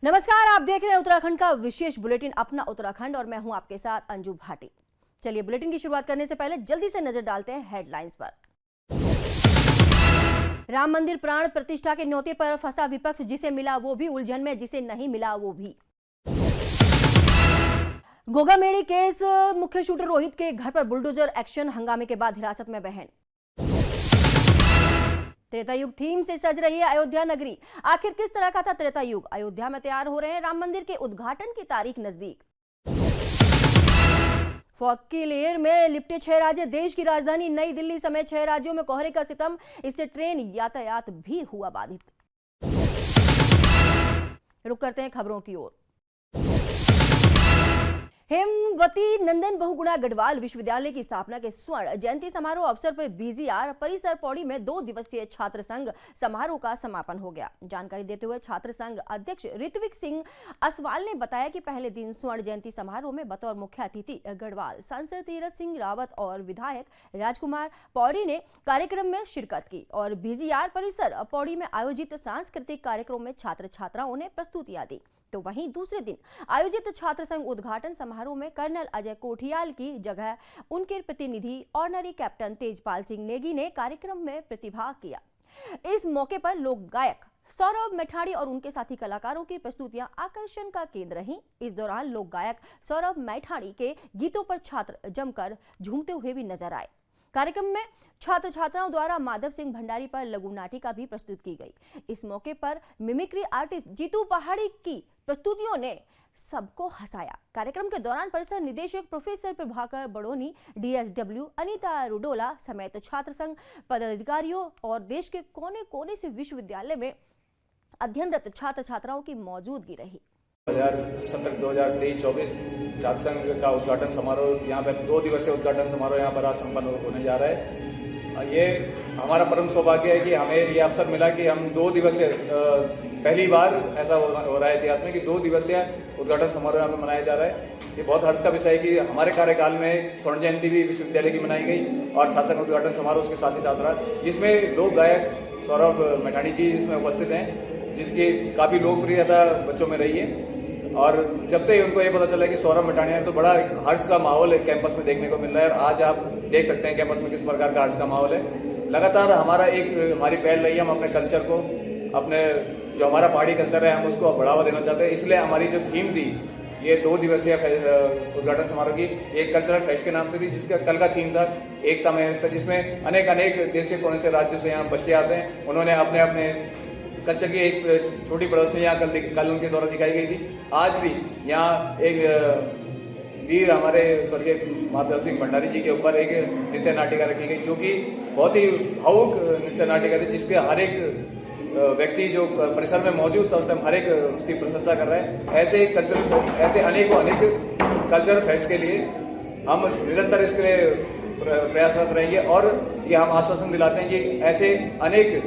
नमस्कार, आप देख रहे हैं उत्तराखंड का विशेष बुलेटिन अपना उत्तराखंड और मैं हूं आपके साथ अंजू भाटी। चलिए बुलेटिन की शुरुआत करने से पहले जल्दी से नजर डालते हैं हेडलाइंस पर। राम मंदिर प्राण प्रतिष्ठा के न्योते पर फंसा विपक्ष, जिसे मिला वो भी उलझन में, जिसे नहीं मिला वो भी। गोगामेड़ी केस, मुख्य शूटर रोहित के घर पर बुलडोजर एक्शन, हंगामे के बाद हिरासत में बहन। त्रेता युग थीम से सज रही है अयोध्या नगरी। आखिर किस तरह का था त्रेता युग? अयोध्या में तैयार हो रहे हैं राम मंदिर के उद्घाटन की तारीख नजदीक। फॉग की लेयर में लिपटे 6 राज्य, देश की राजधानी नई दिल्ली समेत 6 राज्यों में कोहरे का सितम, इससे ट्रेन यातायात भी हुआ बाधित। रुक करते हैं खबरों की ओर। हेमवती नंदन बहुगुणा गढ़वाल विश्वविद्यालय की स्थापना के स्वर्ण जयंती समारोह अवसर पर बीजीआर परिसर पौड़ी में 2 दिवसीय छात्र संघ समारोह का समापन हो गया। जानकारी देते हुए छात्र संघ अध्यक्ष ऋत्विक सिंह असवाल ने बताया कि पहले दिन स्वर्ण जयंती समारोह में बतौर मुख्य अतिथि गढ़वाल सांसद तीरथ सिंह रावत और विधायक राजकुमार पौड़ी ने कार्यक्रम में शिरकत की और बीजीआर परिसर पौड़ी में आयोजित सांस्कृतिक कार्यक्रम में छात्र छात्राओं ने प्रस्तुतियां दी। तो वहीं दूसरे दिन आयोजित छात्र संघ उद्घाटन समारोह में कर्नल अजय कोठियाल की जगह उनके प्रतिनिधि ऑनरी कैप्टन तेजपाल सिंह नेगी ने कार्यक्रम में प्रतिभाग किया। इस मौके पर लोक गायक सौरभ मैठाणी और उनके साथी कलाकारों की प्रस्तुतियां आकर्षण का केंद्र रहीं। इस दौरान लोक गायक सौरभ मैठाणी के गीतों पर छात्र जमकर झूमते हुए भी नजर आए। कार्यक्रम में छात्र छात्राओं द्वारा माधव सिंह भंडारी पर लघु नाटिका भी प्रस्तुत की गई। इस मौके पर मिमिक्री आर्टिस्ट जीतू पहाड़ी की प्रस्तुतियों ने सबको हंसाया। कार्यक्रम के दौरान परिसर निदेशक प्रोफेसर प्रभाकर बड़ोनी, डीएसडब्ल्यू अनीता रुडोला समेत छात्र संघ पदाधिकारियों और देश के कोने कोने से विश्वविद्यालय में अध्ययनरत छात्र छात्राओं की मौजूदगी रही। 2023-24 छात्र संघ का उद्घाटन समारोह यहाँ पर 2 दिवसीय उद्घाटन समारोह यहाँ पर आज संपन्न होने जा रहा है। ये हमारा परम सौभाग्य है कि हमें ये अवसर मिला कि हम 2 दिवसीय पहली बार ऐसा हो रहा है इतिहास में कि 2 दिवसीय उद्घाटन समारोह यहाँ पर मनाया जा रहा है। ये बहुत हर्ष का विषय है कि हमारे कार्यकाल में स्वर्ण जयंती भी विश्वविद्यालय की मनाई गई और छात्र संघ उद्घाटन समारोह उसके साथ ही साथ रहा, जिसमें लोक गायक सौरभ मैठाणी जी इसमें उपस्थित हैं, जिसकी काफ़ी लोकप्रियता बच्चों में रही है। और जब से उनको ये पता चला कि सौरभ मैठाणी है तो बड़ा हर्ष का माहौल कैंपस में देखने को मिल रहा है। और आज आप देख सकते हैं कैंपस में किस प्रकार का हर्ष का माहौल है। लगातार हमारी पहल रही है, हम अपने कल्चर को, अपने जो हमारा पहाड़ी कल्चर है, हम उसको बढ़ावा देना चाहते हैं। इसलिए हमारी जो थीम थी ये 2 दिवसीय उद्घाटन समारोह की एक कल्चरल फेस्ट के नाम से थी, जिसका कल का थीम था एकता में एकता, जिसमें अनेक देश के कोने से राज्यों से यहाँ बच्चे आते हैं। उन्होंने अपने अपने कल्चर की एक छोटी प्रदर्शनी यहाँ कल उनके द्वारा दिखाई गई थी। आज भी यहाँ एक वीर हमारे स्वर्गीय माधव सिंह भंडारी जी के ऊपर एक नृत्य नाटिका रखी गई, जो कि बहुत ही भावुक नृत्य नाटिका थी, जिसके हर एक व्यक्ति जो परिसर में मौजूद था उस टाइम हर एक उसकी प्रशंसा कर रहा है। ऐसे अनेकों कल्चरल फेस्ट के लिए हम निरंतर इसके लिए प्रयासरत रहेंगे और ये हम आश्वासन दिलाते हैं कि ऐसे अनेक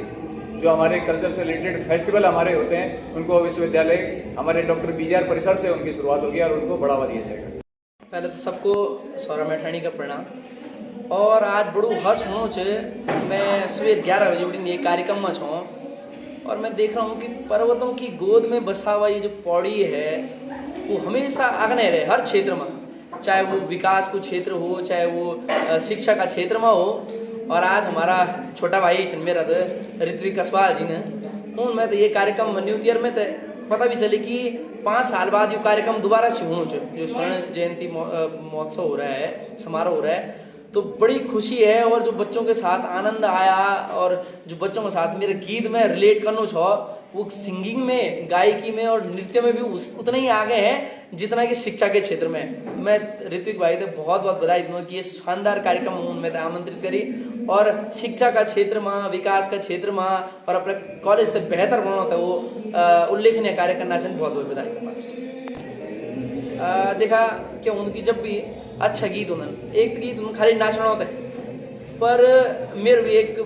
जो हमारे कल्चर से रिलेटेड फेस्टिवल हमारे होते हैं उनको विश्वविद्यालय हमारे डॉक्टर बीजीआर परिसर से उनकी शुरुआत होगी और उनको बढ़ावा दिया जाएगा। पहले तो सबको सौरभ मैठाणी का प्रणाम। और आज बड़ो हर्ष होनो छे, मैं सुबह 11 बजे उठी ये कार्यक्रम में छूँ और मैं देख रहा हूँ कि पर्वतों की गोद में बसा हुआ ये जो पौड़ी है वो हमेशा आगे रहे हर क्षेत्र में, चाहे वो विकास को क्षेत्र हो, चाहे वो शिक्षा का क्षेत्र में हो। और आज हमारा छोटा भाई मेरा ऋत्विक असवाल जी ने मैं तो ये कार्यक्रम न्यूतियर में तो पता भी चले कि 5 साल बाद ये कार्यक्रम दोबारा से होना चाहिए, जो स्वर्ण जयंती महोत्सव हो रहा है, समारोह हो रहा है। तो बड़ी खुशी है और जो बच्चों के साथ आनंद आया और जो बच्चों के साथ मेरे गीत में रिलेट करना छो, वो सिंगिंग में, गायकी में और नृत्य में भी उतना ही आगे हैं जितना कि शिक्षा के क्षेत्र में। मैं ऋत्विक भाई तो बहुत बहुत बधाई दूंगा कि ये शानदार कार्यक्रम उनमें आमंत्रित करी और शिक्षा का क्षेत्र में, विकास का क्षेत्र में और अपने कॉलेज से बेहतर बनाना था वो उल्लेखनीय कार्य करना चाहिए। बहुत बहुत बधाई देखा कि उनकी जब भी अच्छा गीत उन्होंने एक गीत उन्होंने खाली नाचना होता है, पर मेरे भी एक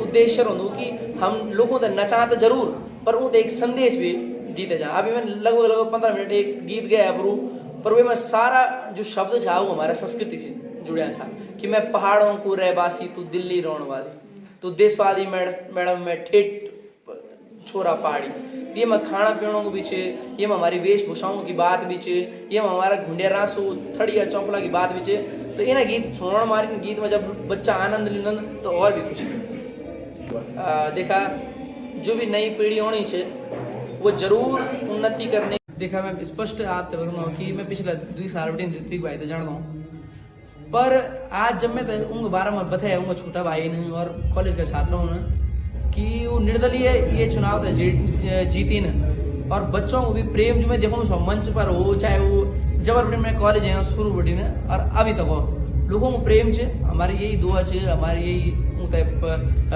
उद्देश्य रहूँ कि हम लोगों तक नचा तो जरूर पर वो एक संदेश भी दीते जा। अभी मैं लगभग 15 मिनट एक गीत गया पर वे में सारा जो शब्द था वो हमारा संस्कृति से जुड़ा था कि मैं पहाड़ों को रहवासी, तू दिल्ली रोण वाली, तू देशवादी मैडम मैं ठेठ छोरा पहाड़ी, ये में खाना पीना को भी छे, ये में हमारी वेशभूषाओं की बात भी छे, ये में हमारा घुंडिया रासो थड़िया चौपला की बात भी छे। तो इन्हें गीत सुनने मारी गीत में जब बच्चा आनंद लेनंद तो और भी खुशी। देखा जो भी नई पीढ़ी होनी छे वो जरूर उन्नति करने। देखा मैं स्पष्ट आप बोलूँगा कि मैं पिछला 2 साल बड़ी ऋत्विक भाई तो जानता हूँ, पर आज जब मैं उनके बारे में बताया उनका छोटा भाई ने और कॉलेज के छात्रों ने कि वो निर्दलीय ये चुनाव जीती न, और बच्चों को भी प्रेम जो मैं देखूँ मंच पर हो, चाहे वो जबरबड़ी में कॉलेज है शुरू बड़ी ने और अभी तक हो लोगों को प्रेम छे। हमारी यही दुआ छे, हमारी यही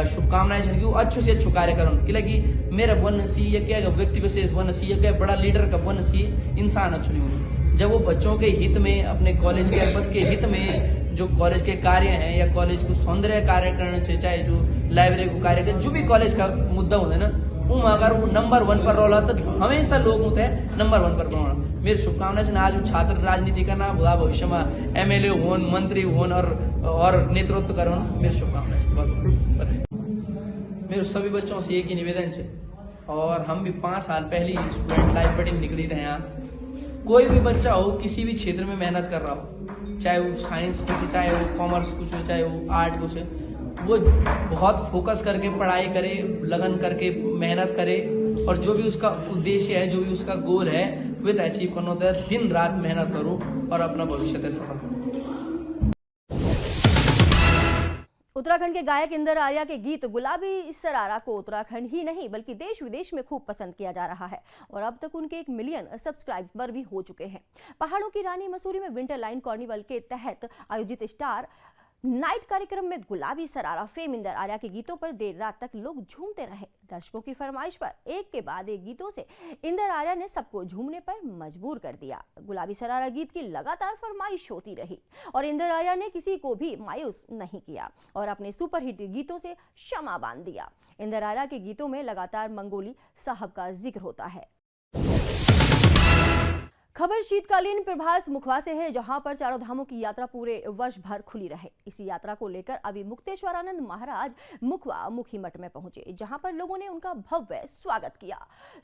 शुभकामनाएं छे कि वो अच्छे से अच्छो कार्य करें, कि मेरा बन सी या क्या व्यक्ति विशेष बन सी या क्या बड़ा लीडर का बन सी इंसान अच्छो नहीं होना। जब वो बच्चों के हित में, अपने कॉलेज कैंपस के हित में जो कॉलेज के कार्य हैं या कॉलेज को सौंदर्य कार्य करने से, चाहे जो लाइब्रेरी को कार्य कर, जो भी कॉलेज का मुद्दा होता है ना, वो अगर वो नंबर 1 पर रोला तो हमेशा लोग होते हैं नंबर 1 पर रोना। मेरी शुभकामना है आज छात्र राजनीति करना, बुआ भविष्य में MLA होन, मंत्री होन और नेतृत्व करो। मेरी शुभकामना है। मेरे सभी बच्चों से एक ही निवेदन है, और हम भी 5 साल पहले स्टूडेंट लाइफ बड़ी निकली रहे हैं। कोई भी बच्चा हो, किसी भी क्षेत्र में मेहनत कर रहा हो, चाहे वो साइंस कुछ हो, चाहे वो कॉमर्स कुछ हो, चाहे वो आर्ट कुछ है, वो बहुत फोकस करके पढ़ाई करे, लगन करके मेहनत करे, और जो भी उसका उद्देश्य है, जो भी उसका गोल है, वो अचीव करना होता है। दिन रात मेहनत करूं और अपना भविष्य तय सफल करूं। उत्तराखंड के गायक इंदर आर्या के गीत गुलाबी सरारा को उत्तराखंड ही नहीं बल्कि देश विदेश में खूब पसंद किया जा रहा है, और अब तक उनके 1 मिलियन सब्सक्राइबर भी हो चुके हैं। पहाड़ों की रानी मसूरी में विंटर लाइन कार्निवल के तहत आयोजित स्टार नाइट कार्यक्रम में गुलाबी सरारा फेम इंदर आर्या के गीतों पर देर रात तक लोग झूमते रहे। दर्शकों की फरमाइश पर एक के बाद एक गीतों से इंदर आर्या ने सबको झूमने पर मजबूर कर दिया। गुलाबी सरारा गीत की लगातार फरमाइश होती रही और इंदर आर्या ने किसी को भी मायूस नहीं किया और अपने सुपरहिट गीतों से शमा बांध दिया। इंदर आर्या के गीतों में लगातार मंगोली साहब का जिक्र होता है। खबर शीतकालीन प्रभास मुखवा से है, जहां पर चारों धामों की यात्रा पूरे वर्ष भर खुली रहे। इसी यात्रा को लेकर अभी मुक्तेश्वरानंद महाराज मुखवा मुखी मठ में पहुंचे, जहां पर लोगों ने उनका भव्य स्वागत किया।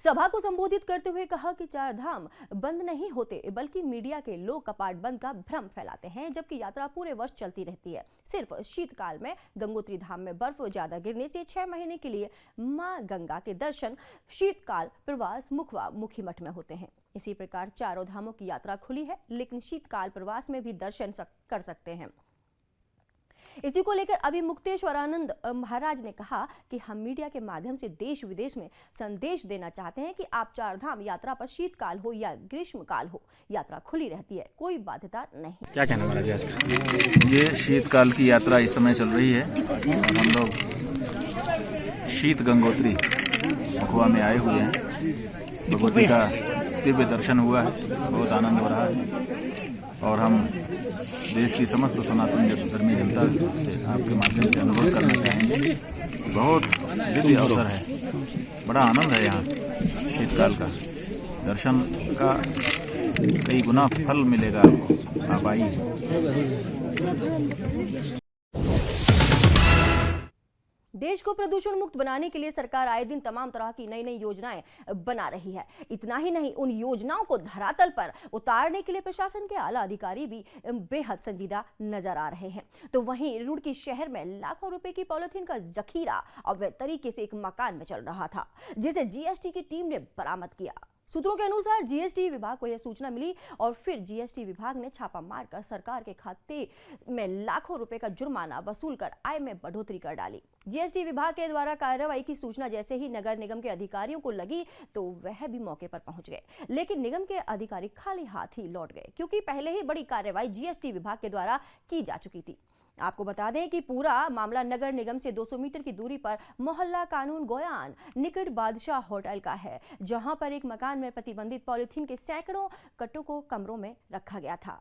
सभा को संबोधित करते हुए कहा कि 4 धाम बंद नहीं होते, बल्कि मीडिया के लोग कपाट बंद का भ्रम फैलाते हैं, जबकि यात्रा पूरे वर्ष चलती रहती है। सिर्फ शीतकाल में गंगोत्री धाम में बर्फ ज्यादा गिरने से 6 महीने के लिए मां गंगा के दर्शन शीतकाल प्रवास मुखवा मुखी मठ में होते हैं। इसी प्रकार चारों धामों की यात्रा खुली है, लेकिन शीतकाल प्रवास में भी दर्शन कर सकते हैं। इसी को लेकर अभी मुक्तेश्वरानंद महाराज ने कहा कि हम मीडिया के माध्यम से देश विदेश में संदेश देना चाहते हैं कि आप 4 धाम यात्रा पर शीतकाल हो या ग्रीष्मकाल हो, यात्रा खुली रहती है, कोई बाध्यता नहीं। क्या कहना महाराज आज? ये शीतकाल की यात्रा इस समय चल रही है और हम लोग शीत गंगोत्री मुखवा में आए हुए हैं। भगवती का दिव्य दर्शन हुआ है, बहुत आनंद हो रहा है और हम देश की समस्त सनातन धर्मी जनता से आपके माध्यम से अनुरोध करना चाहेंगे। बहुत दिव्य अवसर है, बड़ा आनंद है यहाँ शीतकाल का। दर्शन का कई गुना फल मिलेगा आपको, आप आइए। देश को प्रदूषण मुक्त बनाने के लिए सरकार आए दिन तमाम तरह की नई योजनाएं बना रही है। इतना ही नहीं, उन योजनाओं को धरातल पर उतारने के लिए प्रशासन के आला अधिकारी भी बेहद संजीदा नजर आ रहे हैं। तो वहीं रुड़की शहर में लाखों रुपए की पॉलिथीन का जखीरा अवैध तरीके से एक मकान में चल रहा था, जिसे जीएसटी की टीम ने बरामद किया। सूत्रों के अनुसार जीएसटी विभाग को यह सूचना मिली और फिर जीएसटी विभाग ने छापा मारकर सरकार के खाते में लाखों रुपए का जुर्माना वसूल कर आय में बढ़ोतरी कर डाली। जीएसटी विभाग के द्वारा कार्रवाई की सूचना जैसे ही नगर निगम के अधिकारियों को लगी तो वह भी मौके पर पहुंच गए, लेकिन निगम के अधिकारी खाली हाथ ही लौट गए, क्योंकि पहले ही बड़ी कार्रवाई जीएसटी विभाग के द्वारा की जा चुकी थी। आपको बता दें कि पूरा मामला नगर निगम से 200 मीटर की दूरी पर मोहल्ला कानून गोयान निकट बादशाह होटल का है, जहां पर एक मकान में प्रतिबंधित पॉलिथीन के सैकड़ों कट्टों को कमरों में रखा गया था।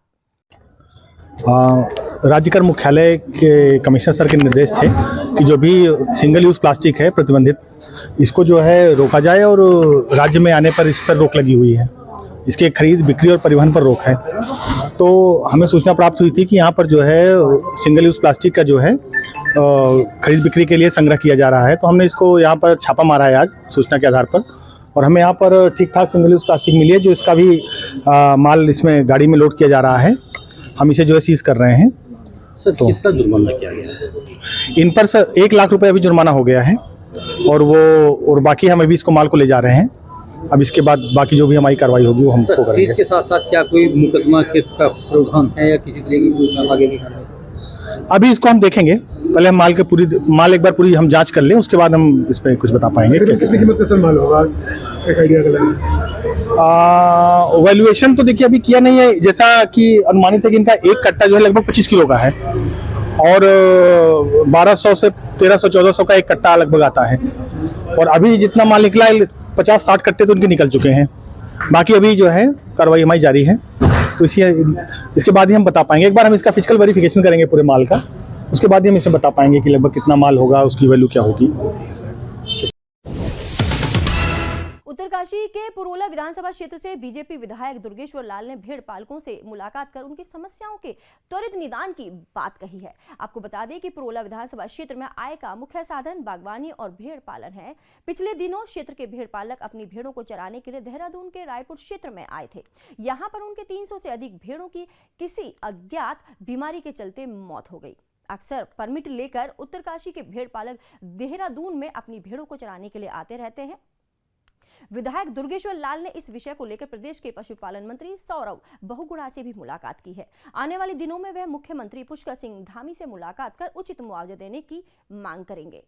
राज्य कर मुख्यालय के कमिश्नर सर के निर्देश थे कि जो भी सिंगल यूज प्लास्टिक है प्रतिबंधित, इसको जो है रोका जाए और राज्य में आने पर इस पर रोक लगी हुई है। इसके खरीद, बिक्री और परिवहन पर रोक है। तो हमें सूचना प्राप्त हुई थी कि यहाँ पर जो है सिंगल यूज प्लास्टिक का जो है खरीद बिक्री के लिए संग्रह किया जा रहा है। तो हमने इसको यहाँ पर छापा मारा है आज सूचना के आधार पर, और हमें यहाँ पर ठीक ठाक सिंगल यूज़ प्लास्टिक मिली है, जो इसका भी माल इसमें गाड़ी में लोड किया जा रहा है। हम इसे जो है सीज कर रहे हैं। सर तो कितना जुर्माना किया गया है? इन पर सर 1 लाख रुपए अभी जुर्माना हो गया है, और बाकी हम अभी इसको माल को ले जा रहे हैं। अब इसके बाद बाकी जो भी हमारी कार्रवाई होगी वो हम उसको सीट करेंगे। के साथ साथ क्या कोई मुकदमा के प्रावधान है या किसी तरह की कोई आगे की कार्रवाई? अभी इसको हम देखेंगे, पहले हम माल एक बार पूरी हम जांच कर लें, उसके बाद हम इस पर कुछ बता पाएंगे। कितनी कीमत का सर माल होगा, एक आइडिया का लगे? वैल्यूएशन तो देखिए अभी किया नहीं है, जैसा कि अनुमानित है कि इनका एक कट्टा जो है लगभग 25 किलो का है, और 1200 से 1300 1400 का एक कट्टा लगभग आता है। और अभी जितना माल निकला है 50-60 कट्टे तो उनके निकल चुके हैं। बाकी अभी जो है कार्रवाई हमारी जारी है, तो इसके बाद ही हम बता पाएंगे। एक बार हम इसका फिजिकल वेरिफिकेशन करेंगे पूरे माल का, उसके बाद ही हम इसे बता पाएंगे कि लगभग कितना माल होगा, उसकी वैल्यू क्या होगी। उत्तरकाशी के पुरोला विधानसभा क्षेत्र से बीजेपी विधायक दुर्गेश्वर लाल ने भेड़ पालकों से मुलाकात कर उनकी समस्याओं के त्वरित निदान की बात कही है। आपको बता दें कि पुरोला विधानसभा क्षेत्र में आय का मुख्य साधन बागवानी और भेड़ पालन है। पिछले दिनों क्षेत्र के भेड़ पालक अपनी भेड़ों को चराने के लिए देहरादून के रायपुर क्षेत्र में आए थे। यहाँ पर उनके 300 से अधिक भेड़ों की किसी अज्ञात बीमारी के चलते मौत हो गई। अक्सर परमिट लेकर उत्तरकाशी के भेड़ पालक देहरादून में अपनी भेड़ों को चराने के लिए आते रहते हैं। विधायक दुर्गेश्वर लाल ने इस विषय को लेकर प्रदेश के पशुपालन मंत्री सौरभ बहुगुणा से भी मुलाकात की है। आने वाले दिनों में वह मुख्यमंत्री पुष्कर सिंह धामी से मुलाकात कर उचित मुआवजा देने की मांग करेंगे।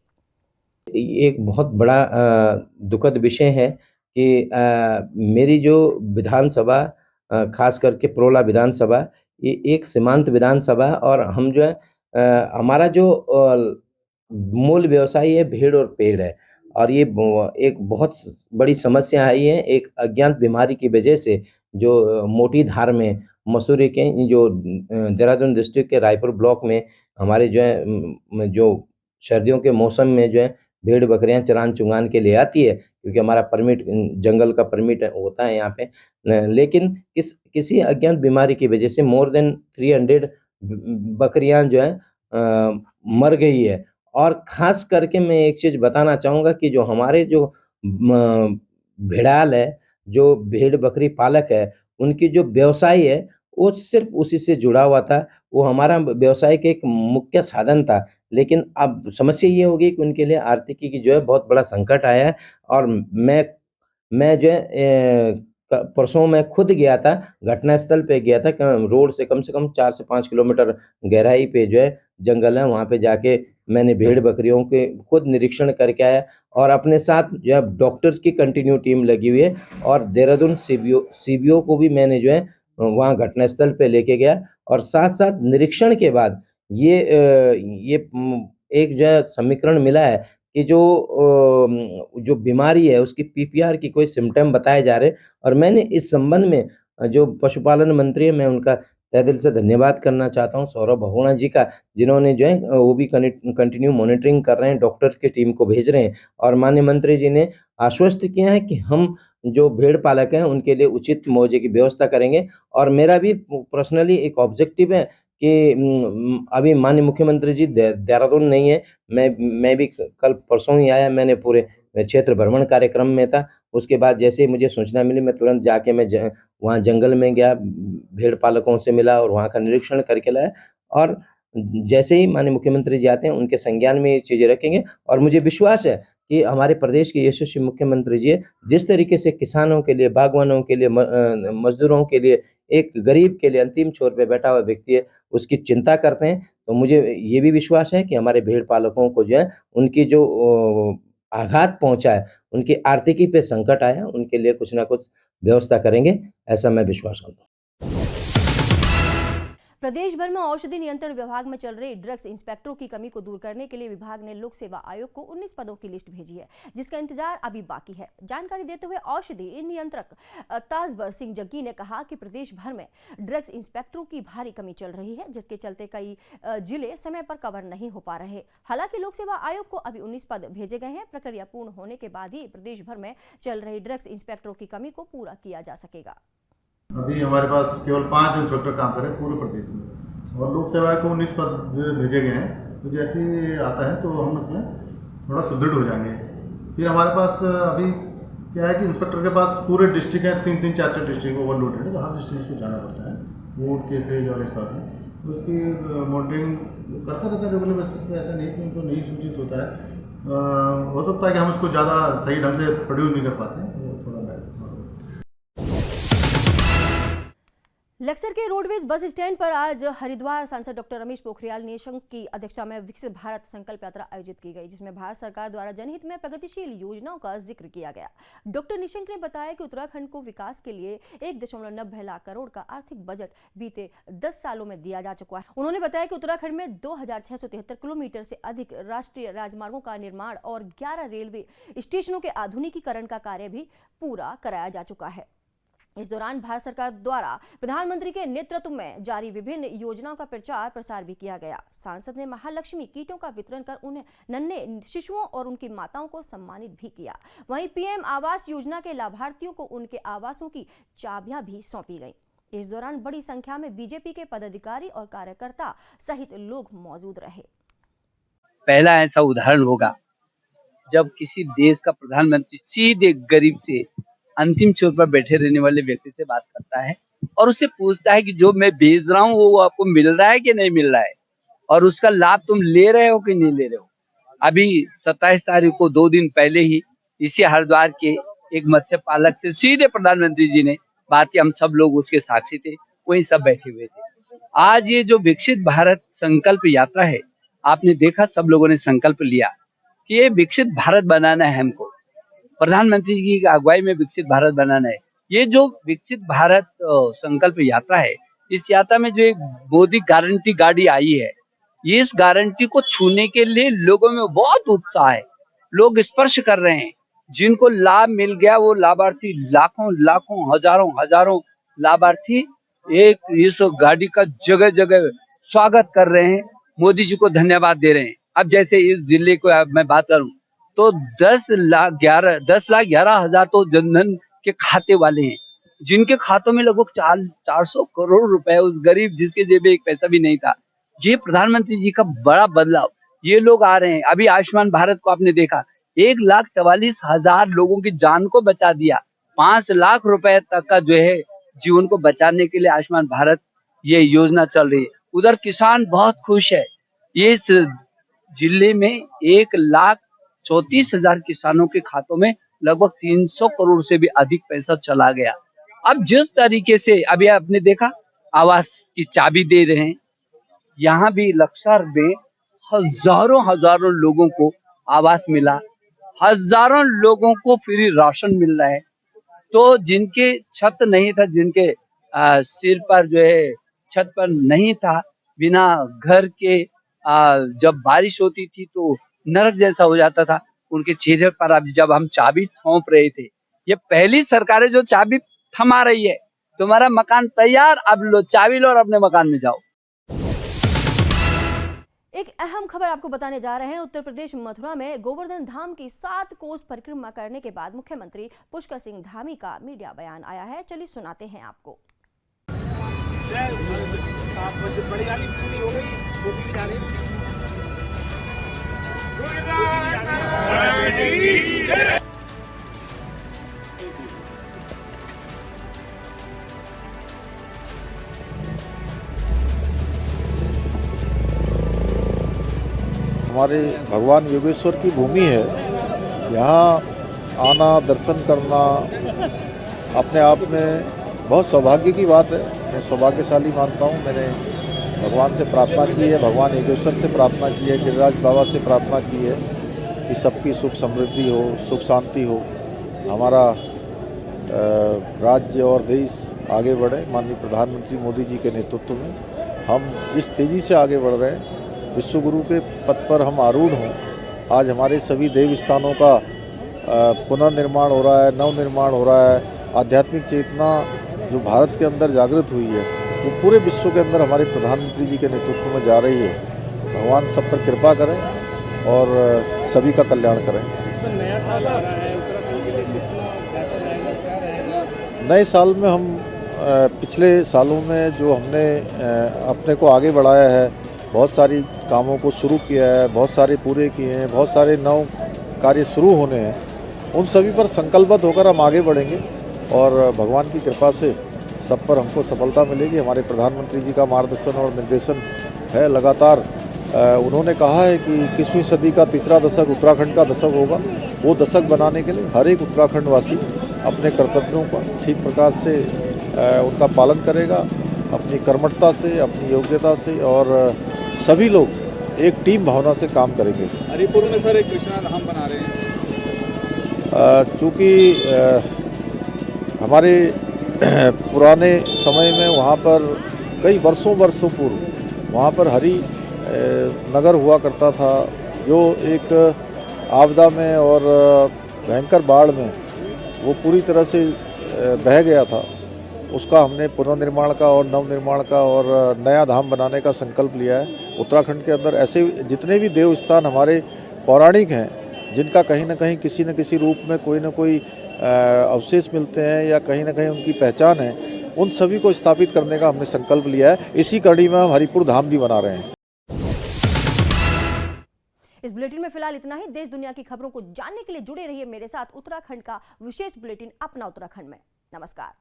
एक बहुत बड़ा दुखद विषय है कि मेरी जो विधानसभा खास करके पुरोला विधानसभा, ये एक सीमांत विधानसभा, और हम जो है हमारा जो मूल व्यवसाय है भेड़ और पेड़ है, और ये एक बहुत बड़ी समस्या आई है एक अज्ञात बीमारी की वजह से, जो मोटी धार में मसूरी के जो देहरादून डिस्ट्रिक्ट के रायपुर ब्लॉक में हमारे जो है जो सर्दियों के मौसम में जो है भेड़ बकरियां चरान चुंगान के लिए आती है, क्योंकि हमारा परमिट जंगल का परमिट होता है यहाँ पे, लेकिन किसी अज्ञात बीमारी की वजह से मोर देन 300 बकरियां जो है मर गई है। और ख़ास करके मैं एक चीज़ बताना चाहूँगा कि जो हमारे जो भेड़ाल है, जो भेड़ बकरी पालक है, उनकी जो व्यवसाय है वो सिर्फ उसी से जुड़ा हुआ था, वो हमारा व्यवसाय का एक मुख्य साधन था। लेकिन अब समस्या ये हो गई कि उनके लिए आर्थिकी की जो है बहुत बड़ा संकट आया है। और मैं जो है परसों मैं खुद गया था, घटनास्थल पे गया था, रोड से कम 4 से 5 किलोमीटर गहराई पे जो है जंगल है, वहाँ पे जाके मैंने भेड़ बकरियों के खुद निरीक्षण करके आया, और अपने साथ जो है डॉक्टर्स की कंटिन्यू टीम लगी हुई है, और देहरादून सीबीओ को भी मैंने जो है वहाँ घटनास्थल पे लेके गया। और साथ साथ निरीक्षण के बाद ये एक जो है समीकरण मिला है कि जो बीमारी है उसकी पीपीआर की कोई सिम्टम बताए जा रहे, और मैंने इस संबंध में जो पशुपालन मंत्री है मैं उनका तहे दिल से धन्यवाद करना चाहता हूं, सौरभ बहुगुणा जी का, जिन्होंने जो है वो भी कंटिन्यू मॉनिटरिंग कर रहे हैं, डॉक्टर की टीम को भेज रहे हैं। और माननीय मंत्री जी ने आश्वस्त किया है कि हम जो भेड़ पालक हैं उनके लिए उचित मुआवजे की व्यवस्था करेंगे। और मेरा भी पर्सनली एक ऑब्जेक्टिव है कि अभी माननीय मुख्यमंत्री जी देहरादून नहीं है, मैं भी कल परसों ही आया, मैंने पूरे क्षेत्र भ्रमण कार्यक्रम में था। उसके बाद जैसे ही मुझे सूचना मिली मैं तुरंत जाके मैं वहाँ जंगल में गया, भेड़ पालकों से मिला और वहाँ का निरीक्षण करके लाया। और जैसे ही माननीय मुख्यमंत्री जी आते हैं उनके संज्ञान में ये चीज़ें रखेंगे। और मुझे विश्वास है कि हमारे प्रदेश के यशस्वी मुख्यमंत्री जी जिस तरीके से किसानों के लिए, बागवानों के लिए, मजदूरों के लिए, एक गरीब के लिए अंतिम छोर पे बैठा हुआ व्यक्ति है, उसकी चिंता करते हैं, तो मुझे ये भी विश्वास है कि हमारे भेड़ पालकों को जो है उनकी जो आघात पहुंचा है, उनकी आर्थिकी पे संकट आया, उनके लिए कुछ ना कुछ व्यवस्था करेंगे, ऐसा मैं विश्वास करता हूँ। प्रदेश भर में औषधि नियंत्रण विभाग में चल रही ड्रग्स इंस्पेक्टरों की कमी को दूर करने के लिए विभाग ने लोक सेवा आयोग को 19 पदों की लिस्ट भेजी है, जिसका इंतजार अभी बाकी है। जानकारी देते हुए औषधि नियंत्रक ताजबर सिंह जग्गी ने कहा कि प्रदेश भर में ड्रग्स इंस्पेक्टरों की भारी कमी चल रही है, जिसके चलते कई जिले समय पर कवर नहीं हो पा रहे। हालांकि लोक सेवा आयोग को अभी 19 पद भेजे गए हैं। प्रक्रिया पूर्ण होने के बाद ही प्रदेश भर में चल रही ड्रग्स इंस्पेक्टरों की कमी को पूरा किया जा सकेगा। अभी हमारे पास केवल 5 इंस्पेक्टर काम कर रहे हैं पूरे प्रदेश में, और लोक सेवा को 19 पद भेजे गए हैं। तो जैसे ही आता है तो हम उसमें थोड़ा सुदृढ़ हो जाएंगे। फिर हमारे पास अभी क्या है कि इंस्पेक्टर के पास पूरे डिस्ट्रिक्ट है, 3-3, 4-4 डिस्ट्रिक्ट ओवरलोडेड है, तो हर डिस्ट्रिक्ट को जाना पड़ता है, वोट केसेज और ये सब है, तो उसकी मॉनिटरिंग करता रहता है रेगुलर बेसिस पे। ऐसा नहीं कि उनको नहीं सूचित होता है। हो सकता है कि हम इसको ज़्यादा सही ढंग से प्रोड्यूस नहीं कर पाते हैं, तो थोड़ा लक्सर के रोडवेज बस स्टैंड पर आज हरिद्वार सांसद डॉक्टर रमेश पोखरियाल निशंक की अध्यक्षता में विकसित भारत संकल्प यात्रा आयोजित की गई, जिसमें भारत सरकार द्वारा जनहित में प्रगतिशील योजनाओं का जिक्र किया गया। डॉक्टर निशंक ने बताया कि उत्तराखंड को विकास के लिए 1.90 लाख करोड़ का आर्थिक बजट बीते 10 सालों में दिया जा चुका है। उन्होंने बताया कि उत्तराखंड में 2673 किलोमीटर से अधिक राष्ट्रीय राजमार्गों का निर्माण और 11 रेलवे स्टेशनों के आधुनिकीकरण का कार्य भी पूरा कराया जा चुका है। इस दौरान भारत सरकार द्वारा प्रधानमंत्री के नेतृत्व में जारी विभिन्न योजनाओं का प्रचार प्रसार भी किया गया। सांसद ने महालक्ष्मी किटों का वितरण कर उन्हें नन्हे शिशुओं और उनकी माताओं को सम्मानित भी किया। वहीं पीएम आवास योजना के लाभार्थियों को उनके आवासों की चाबियां भी सौंपी गईं। इस दौरान बड़ी संख्या में बीजेपी के पदाधिकारी और कार्यकर्ता सहित लोग मौजूद रहे। पहला ऐसा उदाहरण होगा जब किसी देश का प्रधानमंत्री सीधे गरीब से अंतिम छोर पर बैठे रहने वाले व्यक्ति से बात करता है और उससे पूछता है कि जो मैं भेज रहा हूँ वो आपको मिल रहा है कि नहीं मिल रहा है, और उसका लाभ तुम ले रहे हो कि नहीं ले रहे हो। अभी 27 तारीख को 2 दिन पहले ही इसी हरिद्वार के एक मत्स्य पालक से सीधे प्रधानमंत्री जी ने बात की, हम सब लोग उसके साक्षी थे, वही सब बैठे हुए थे। आज ये जो विकसित भारत संकल्प यात्रा है, आपने देखा सब लोगों ने संकल्प लिया कि ये विकसित भारत बनाना है, हमको प्रधानमंत्री जी की अगुवाई में विकसित भारत बनाना है। ये जो विकसित भारत संकल्प यात्रा है, इस यात्रा में जो एक मोदी गारंटी गाड़ी आई है, ये इस गारंटी को छूने के लिए लोगों में बहुत उत्साह है, लोग स्पर्श कर रहे हैं। जिनको लाभ मिल गया वो लाभार्थी लाखों लाखों हजारों लाभार्थी एक इस गाड़ी का जगह जगह स्वागत कर रहे हैं, मोदी जी को धन्यवाद दे रहे हैं। अब जैसे इस जिले को मैं बात करूं तो 10,11,000 तो जनधन के खाते वाले हैं, जिनके खातों में लगभग 400 करोड़ रुपए, उस गरीब जिसके जेब में एक पैसा भी नहीं था। ये प्रधानमंत्री जी का बड़ा बदलाव, ये लोग आ रहे हैं। अभी आयुष्मान भारत को आपने देखा, 1,44,000 लोगों की जान को बचा दिया। 5 लाख रुपए तक का जो है जीवन को बचाने के लिए आयुष्मान भारत ये योजना चल रही है। उधर किसान बहुत खुश है। ये इस जिले में 1,34,000 किसानों के खातों में लगभग 300 करोड़ से भी अधिक पैसा चला गया। अब जिस तरीके से अभी आपने देखा आवास की चाबी दे रहे हैं, यहाँ भी लक्सर में हजारों लोगों को आवास मिला, हजारों लोगों को फ्री राशन मिल रहा है। तो जिनके छत नहीं था, जिनके सिर पर जो है छत पर नहीं था, बिना घर के जब बारिश होती थी तो नरक जैसा हो जाता था, उनके चेहरे पर अब जब हम चाबी सौंप रहे थे, ये पहली सरकार है जो चाबी थमा रही है, तुम्हारा मकान तैयार, अब लो चाबी लो और अपने मकान में जाओ। एक अहम खबर आपको बताने जा रहे हैं। उत्तर प्रदेश मथुरा में गोवर्धन धाम की 7 कोस परिक्रमा करने के बाद मुख्यमंत्री पुष्कर सिंह धामी का मीडिया बयान आया है, चलिए सुनाते हैं आपको। हमारे भगवान योगेश्वर की भूमि है, यहाँ आना दर्शन करना अपने आप में बहुत सौभाग्य की बात है। मैं सौभाग्यशाली मानता हूँ। मैंने भगवान से प्रार्थना की है, भगवान योगेश्वर से प्रार्थना की है, गिरिराज बाबा से प्रार्थना की है कि सबकी सुख समृद्धि हो, सुख शांति हो, हमारा राज्य और देश आगे बढ़े। माननीय प्रधानमंत्री मोदी जी के नेतृत्व में हम जिस तेज़ी से आगे बढ़ रहे हैं, विश्वगुरु के पद पर हम आरूढ़ हों। आज हमारे सभी देव स्थानों का पुनर्निर्माण हो रहा है, नवनिर्माण हो रहा है। आध्यात्मिक चेतना जो भारत के अंदर जागृत हुई है, वो पूरे विश्व के अंदर हमारे प्रधानमंत्री जी के नेतृत्व में जा रही है। भगवान सब पर कृपा करें और सभी का कल्याण करें। नया साल आ रहा है, उत्तराखंड के लिए कितना पैसा जाएगा, क्या रहेगा? नए साल में हम पिछले सालों में जो हमने अपने को आगे बढ़ाया है, बहुत सारी कामों को शुरू किया है, बहुत सारे पूरे किए हैं, बहुत सारे नव कार्य शुरू होने हैं। उन सभी पर संकल्पबद्ध होकर हम आगे बढ़ेंगे और भगवान की कृपा से सब पर हमको सफलता मिलेगी। हमारे प्रधानमंत्री जी का मार्गदर्शन और निर्देशन है लगातार। उन्होंने कहा है कि 21वीं सदी का तीसरा दशक उत्तराखंड का दशक होगा। वो दशक बनाने के लिए हर एक उत्तराखंडवासी अपने कर्तव्यों का ठीक प्रकार से उनका पालन करेगा, अपनी कर्मठता से, अपनी योग्यता से, और सभी लोग एक टीम भावना से काम करेंगे। हरिपुर में सर एक कृष्णा धाम बना रहे हैं। चूँकि हमारे पुराने समय में वहाँ पर कई वर्षों पूर्व वहाँ पर हरि नगर हुआ करता था, जो एक आपदा में और भयंकर बाढ़ में वो पूरी तरह से बह गया था। उसका हमने पुनर्निर्माण का और नवनिर्माण का और नया धाम बनाने का संकल्प लिया है। उत्तराखंड के अंदर ऐसे जितने भी देव स्थान हमारे पौराणिक हैं, जिनका कहीं ना कहीं किसी न किसी रूप में कोई न कोई अवशेष मिलते हैं या कहीं ना कहीं उनकी पहचान है, उन सभी को स्थापित करने का हमने संकल्प लिया है। इसी कड़ी में हम हरिपुर धाम भी बना रहे हैं। इस बुलेटिन में फिलहाल इतना ही। देश दुनिया की खबरों को जानने के लिए जुड़े रहिए मेरे साथ उत्तराखंड का विशेष बुलेटिन अपना उत्तराखंड में। नमस्कार।